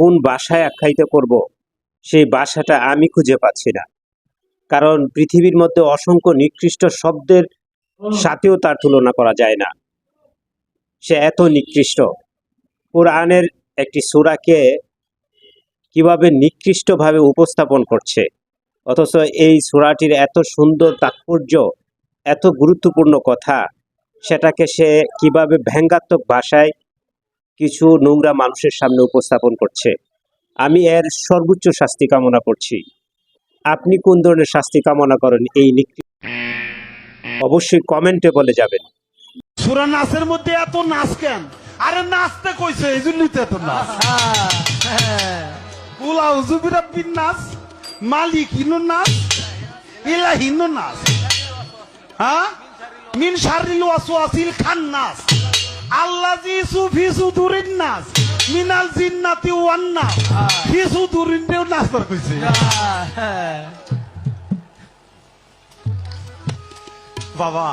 কোন ভাষায় আখ্যায়িত করব সেই ভাষাটা আমি খুঁজে পাচ্ছি না। কারণ পৃথিবীর মধ্যে অসংখ্য নিকৃষ্ট শব্দের সাথেও তার তুলনা করা যায় না। সে এত নিকৃষ্ট। কোরআনের একটি সূরাকে কিভাবে নিকৃষ্টভাবে উপস্থাপন করছে, অথচ এই সূরাটির এত সুন্দর তাৎপর্য, এত গুরুত্বপূর্ণ কথা, সেটাকে সে কিভাবে ব্যঙ্গাত্মক ভাষায় কিছু নোংরা মানুষের সামনে উপস্থাপন করছে। আমি এর সর্বোচ্চ শাস্তি কামনা করছি। আপনি কোন ধরনের শাস্তি কামনা করেন এই অবশ্যই কমেন্টে বলে যাবেন। সূরা নাসের মধ্যে এত নাচ কেন? আরে নাচতে কইছে এই জন্যই তো এত নাচ। কুল আউযু বিরাব্বিন নাস, মালিকিনুন নাস, ইলাহিনুন নাস, হ্যাঁ, মিন শাররিল ওয়াসওয়াসিল খান্নাস, আল্লাযী ফি সুদুরিন নাস, মিনাল জিন্নাতি ওয়ান নাস। ফি সুদুরিন দেও নাচ কইছে। বাবা